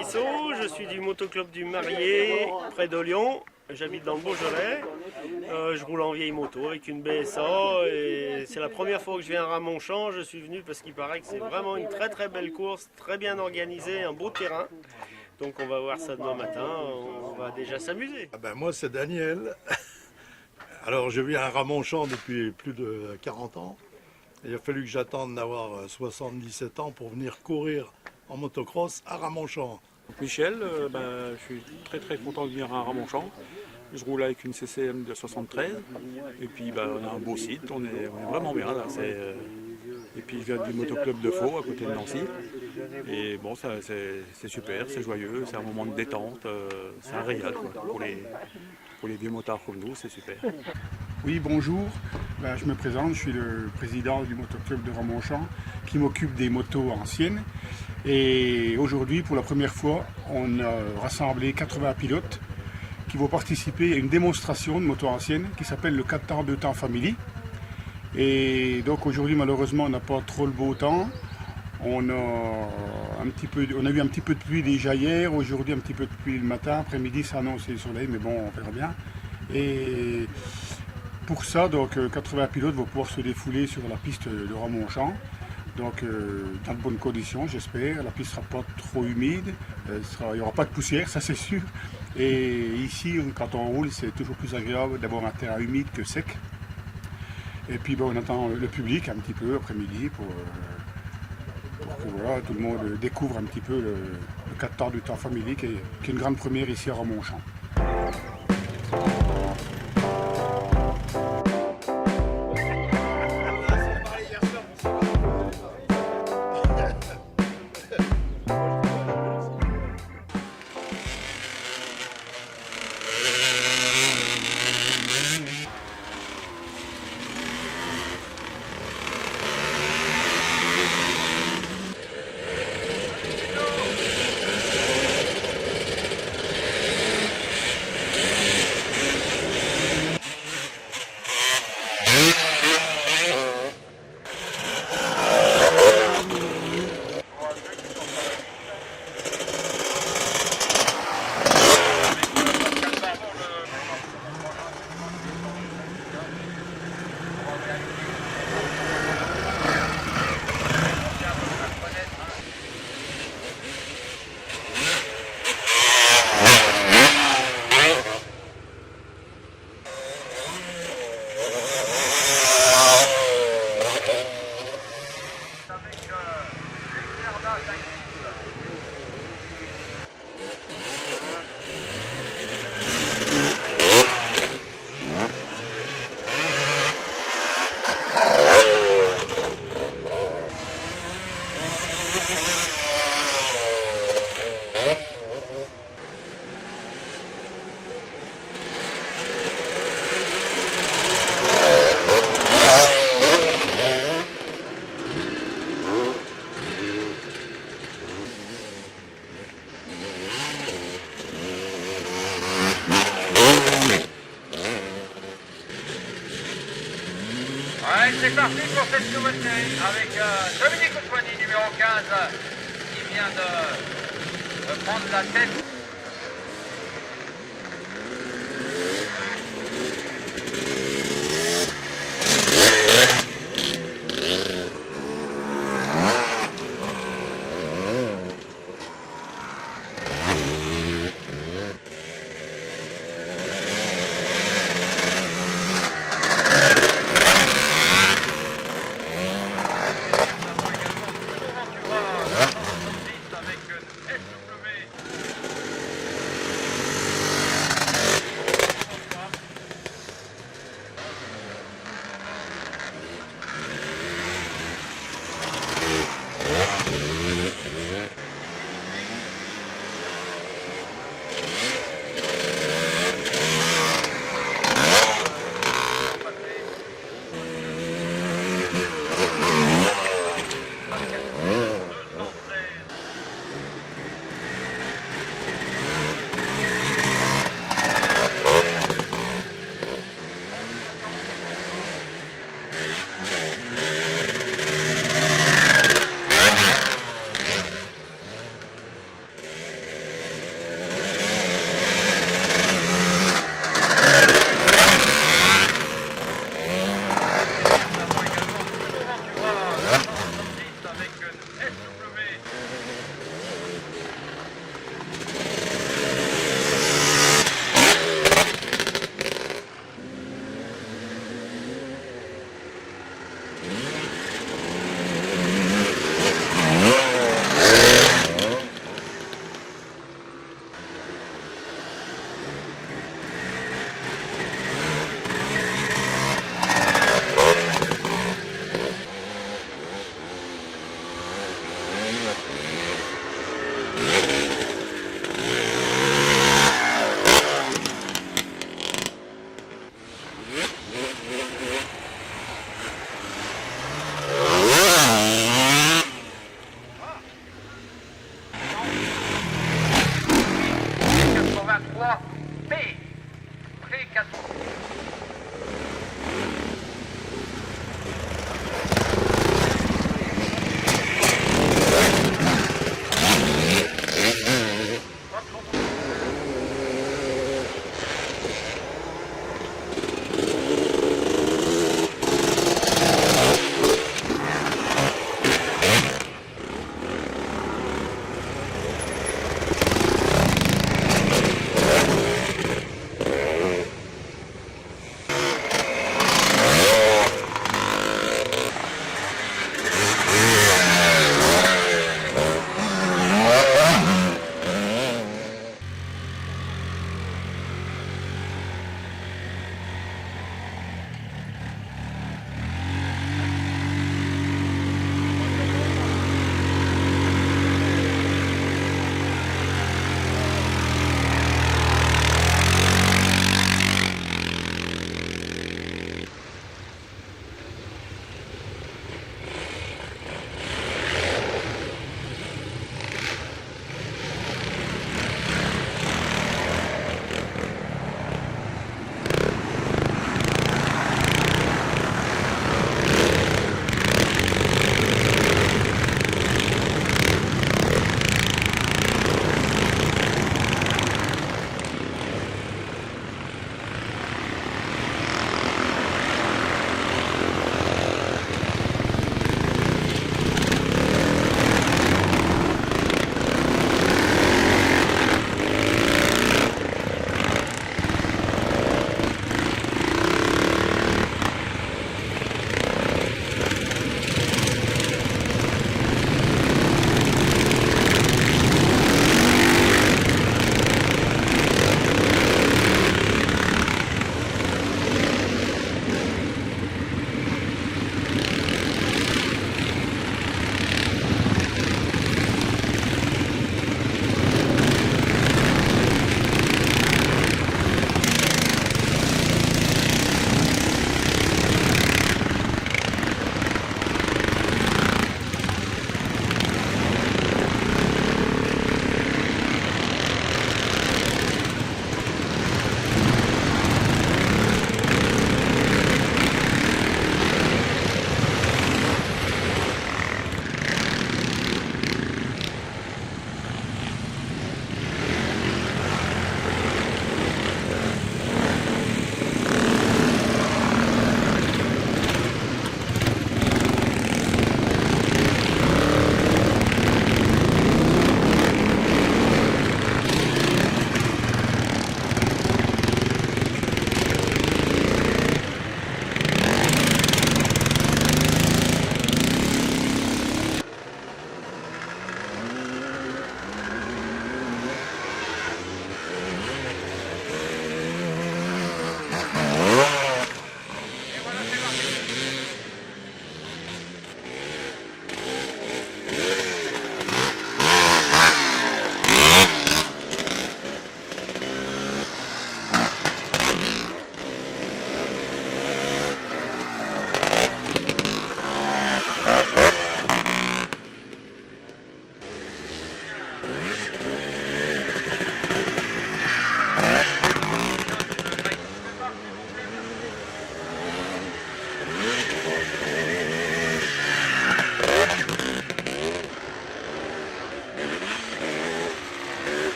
Brissot, je suis du motoclub du Marié, près de Lyon. J'habite dans le Beaujolais. Je roule en vieille moto avec une BSA et c'est la première fois que je viens à Ramonchamp. Je suis venu parce qu'il paraît que c'est vraiment une très très belle course, très bien organisée, un beau terrain. Donc on va voir ça demain matin, on va déjà s'amuser. Moi c'est Daniel. Alors je viens à Ramonchamp depuis plus de 40 ans. Il a fallu que j'attende d'avoir 77 ans pour venir courir en motocross à Ramonchamp. Michel, je suis très content de venir à Ramonchamp. Je roule avec une CCM de 73 et puis on a un beau site, on est vraiment bien là. Et puis je viens du motoclub de Faux à côté de Nancy. Et bon, c'est super, c'est joyeux, c'est un moment de détente, c'est un régal quoi. Pour les vieux motards comme nous, c'est super. Oui, bonjour, je me présente, je suis le président du motoclub de Ramonchamp qui m'occupe des motos anciennes. Et aujourd'hui, pour la première fois, on a rassemblé 80 pilotes qui vont participer à une démonstration de motos anciennes qui s'appelle le 4 temps 2 temps Family. Et donc aujourd'hui, malheureusement, on n'a pas trop le beau temps. On a eu un petit peu de pluie déjà hier, aujourd'hui un petit peu de pluie le matin, après-midi ça annonce le soleil, mais bon, on verra bien. Et pour ça, donc 80 pilotes vont pouvoir se défouler sur la piste de Ramonchamp. Donc dans de bonnes conditions, j'espère. La piste ne sera pas trop humide, il n'y aura pas de poussière, ça c'est sûr. Et ici, quand on roule, c'est toujours plus agréable d'avoir un terrain humide que sec. Et puis on attend le public un petit peu après-midi pour que voilà, tout le monde découvre un petit peu le 4 temps du temps Family qui est une grande première ici à Ramonchamp. C'est parti pour cette nouvelle série avec Dominique Ousmani, numéro 15, qui vient de prendre la tête.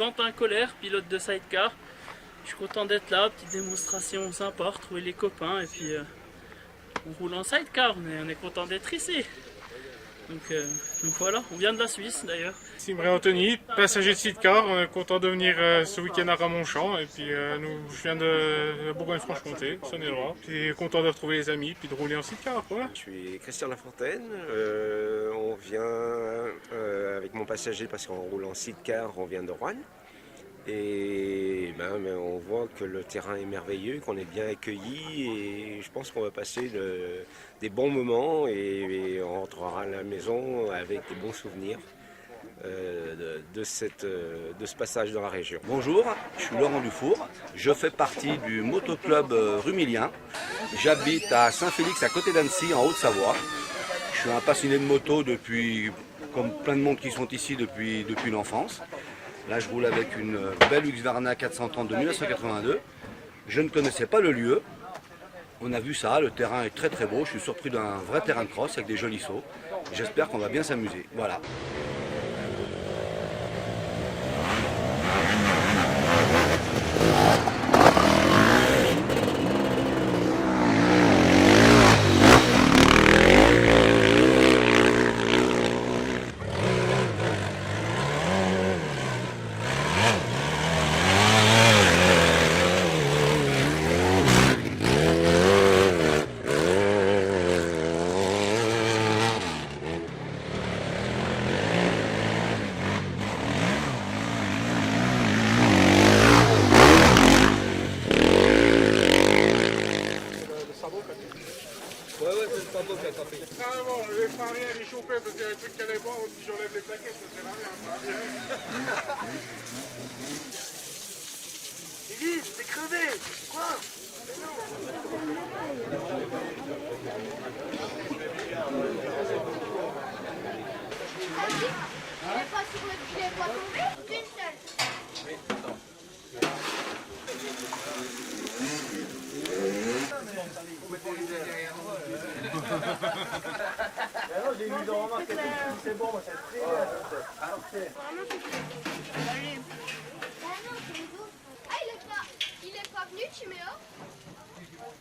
Quentin Colère, pilote de sidecar. Je suis content d'être là, petite démonstration sympa, retrouver les copains et puis on roule en sidecar, on est content d'être ici. Donc voilà, on vient de la Suisse d'ailleurs. Simré Anthony, passager de sidecar, on est content de venir ce week-end à Ramonchamp et puis je viens de Bourgogne-Franche-Comté, Saône-et-Loire. Puis content de retrouver les amis puis de rouler en sidecar quoi. Je suis Christian Lafontaine, on vient avec mon passager parce qu'on roule en sidecar, on vient de Roanne. Et on voit que le terrain est merveilleux, qu'on est bien accueillis et je pense qu'on va passer des bons moments et on rentrera à la maison avec des bons souvenirs de ce passage dans la région. Bonjour, je suis Laurent Dufour, je fais partie du motoclub Rumilien. J'habite à Saint-Félix à côté d'Annecy en Haute-Savoie. Je suis un passionné de moto comme plein de monde qui sont ici depuis l'enfance. Là, je roule avec une belle Husqvarna 430 de 1982. Je ne connaissais pas le lieu. On a vu ça, le terrain est très très beau. Je suis surpris d'un vrai terrain de cross avec des jolis sauts. J'espère qu'on va bien s'amuser. Voilà. Carrément, je vais faire rien, les chauffer parce qu'il y a un truc qui allait pas, on dit j'enlève les plaquettes, ça sert à rien. Dis, t'es crevé. Quoi? Il est pas sur le filet, pas tombé? Une seule. J'ai eu dans ma main, c'est bon, c'est très Ah, il est pas venu, Timéo?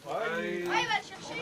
Ouais, il va le chercher.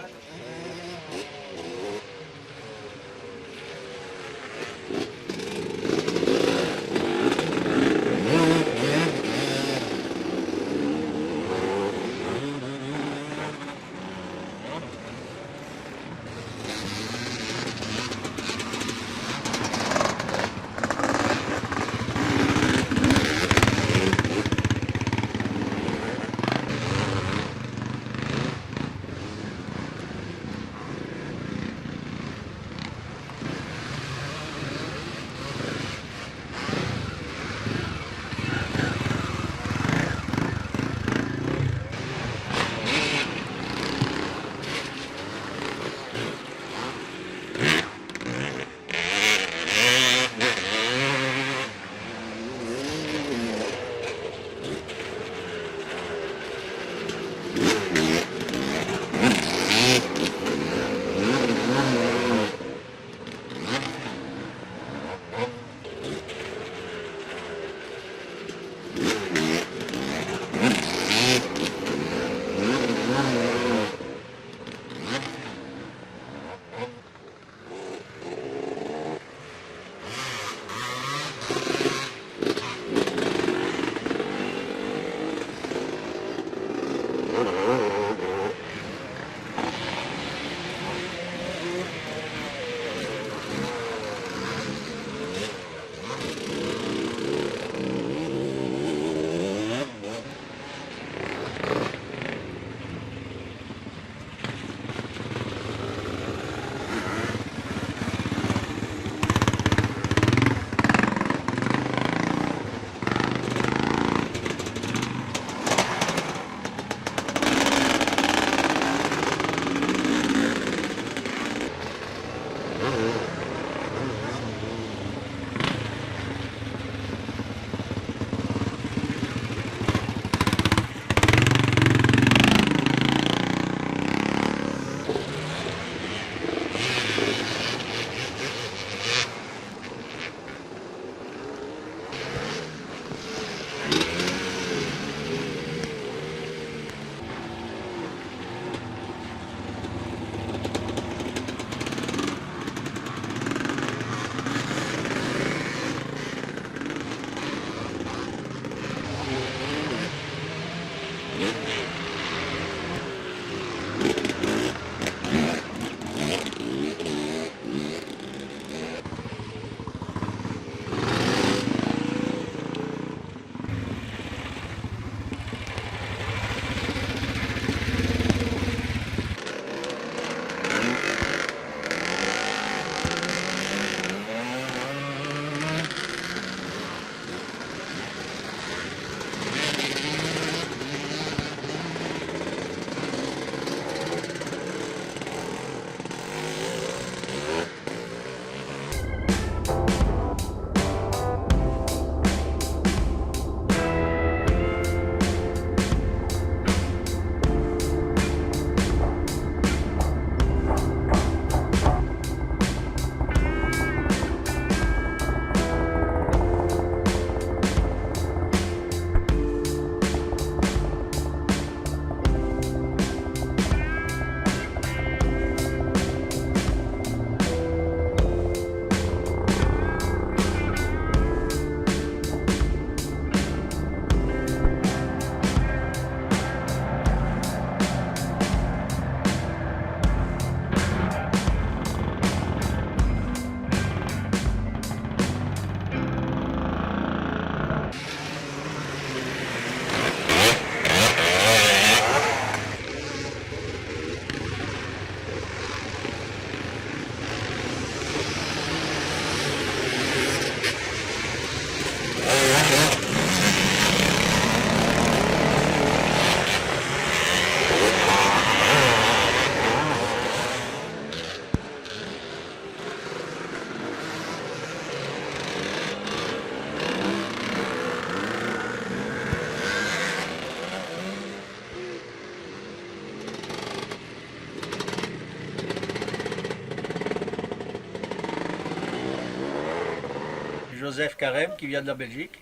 Joseph Carême qui vient de la Belgique,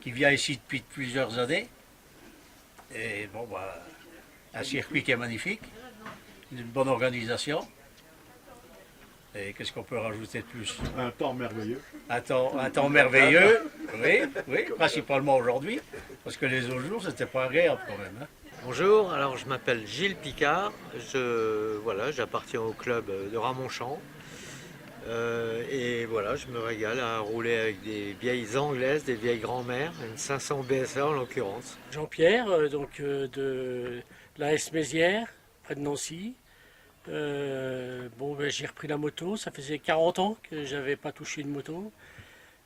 qui vient ici depuis plusieurs années. Et bon, bah, un circuit qui est magnifique, une bonne organisation. Et qu'est-ce qu'on peut rajouter de plus? Un temps merveilleux. Un temps merveilleux, oui, principalement aujourd'hui, parce que les autres jours, c'était pas agréable quand même. Hein. Bonjour, alors je m'appelle Gilles Picard, j'appartiens au club de Ramonchamp. Et voilà, je me régale à rouler avec des vieilles anglaises, des vieilles grand-mères, une 500 BSA en l'occurrence. Jean-Pierre, de la S-Mézières, près de Nancy. J'ai repris la moto, ça faisait 40 ans que j'avais pas touché une moto.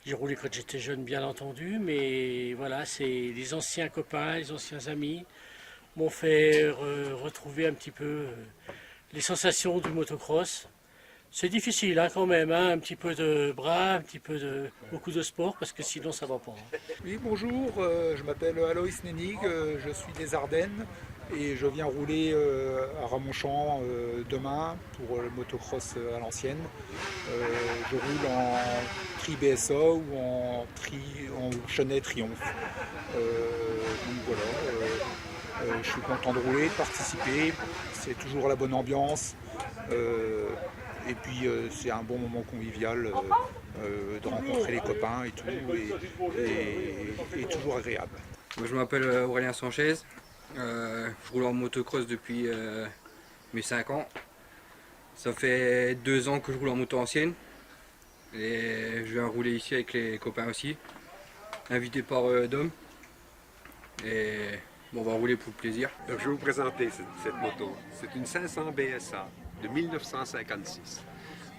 J'ai roulé quand j'étais jeune, bien entendu, mais voilà, c'est les anciens copains, les anciens amis m'ont fait retrouver un petit peu les sensations du motocross. C'est difficile hein, quand même, hein, un petit peu de bras, beaucoup de sport, parce que sinon ça va pas. Hein. Oui, bonjour, je m'appelle Aloïs Nénig, je suis des Ardennes et je viens rouler à Ramonchamp demain pour le motocross à l'ancienne. Je roule en tri BSA ou en Chenet Triomphe. Donc voilà, je suis content de rouler, de participer, c'est toujours la bonne ambiance. Et puis c'est un bon moment convivial de rencontrer les copains et tout, et toujours agréable. Moi, je m'appelle Aurélien Sanchez, je roule en motocross depuis mes 5 ans. Ça fait 2 ans que je roule en moto ancienne et je viens rouler ici avec les copains aussi, invité par Dom. Et bon, on va rouler pour le plaisir. Donc, je vais vous présenter cette moto. C'est une 500 BSA. De 1956.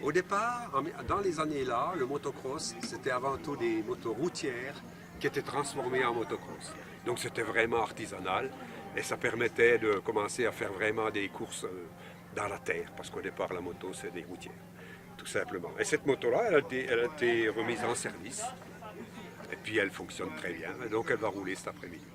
Au départ, dans les années-là, le motocross, c'était avant tout des motos routières qui étaient transformées en motocross. Donc c'était vraiment artisanal et ça permettait de commencer à faire vraiment des courses dans la terre, parce qu'au départ, la moto, c'est des routières, tout simplement. Et cette moto-là, elle a été remise en service et puis elle fonctionne très bien, et donc elle va rouler cet après-midi.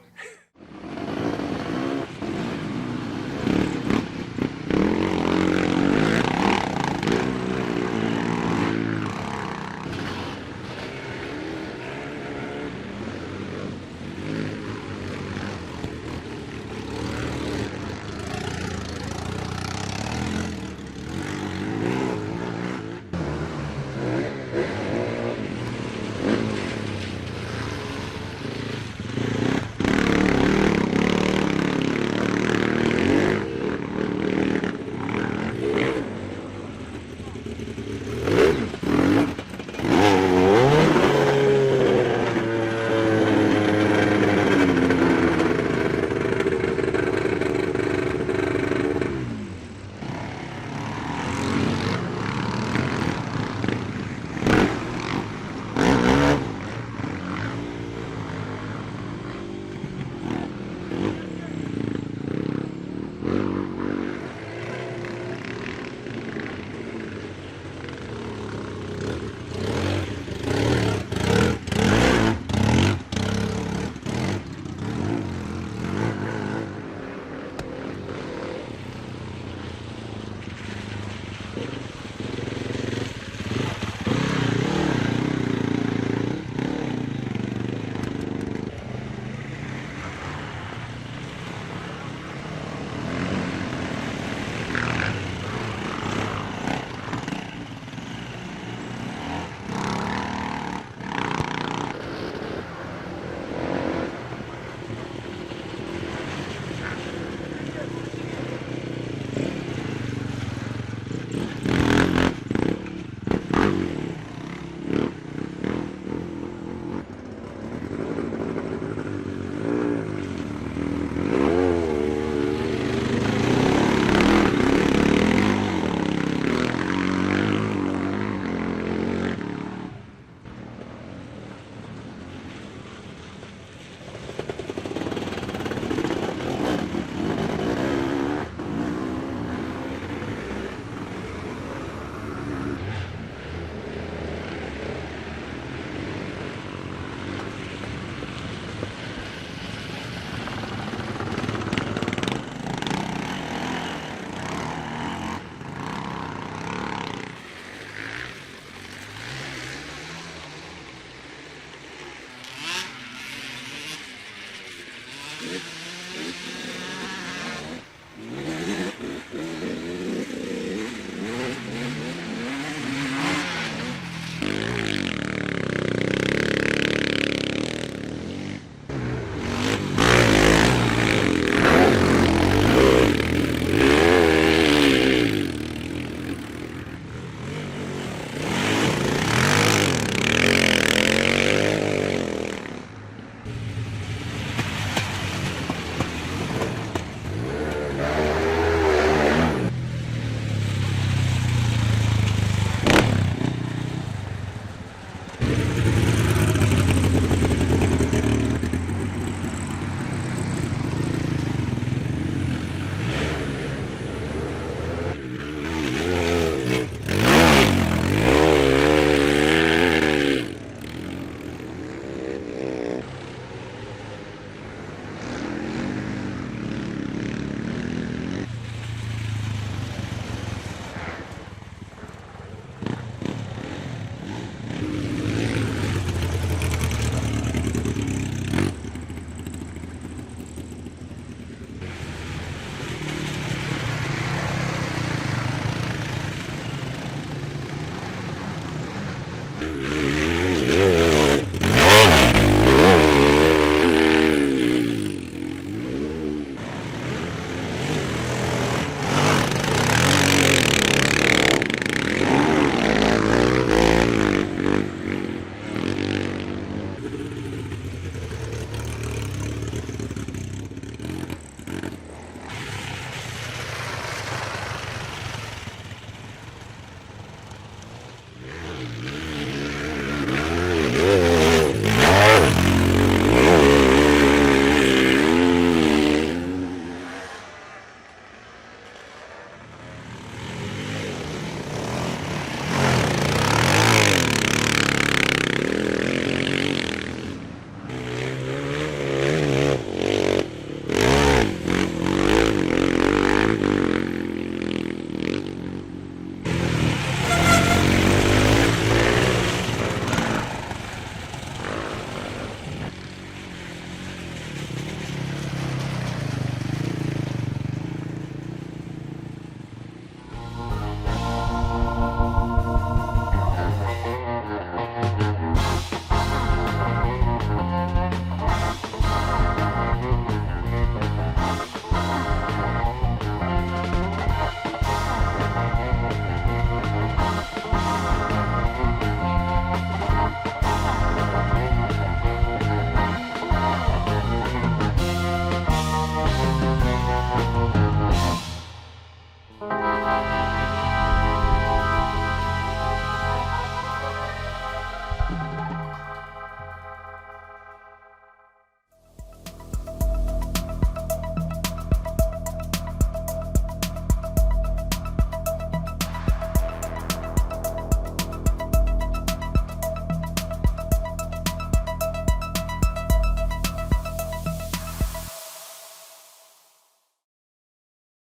Mais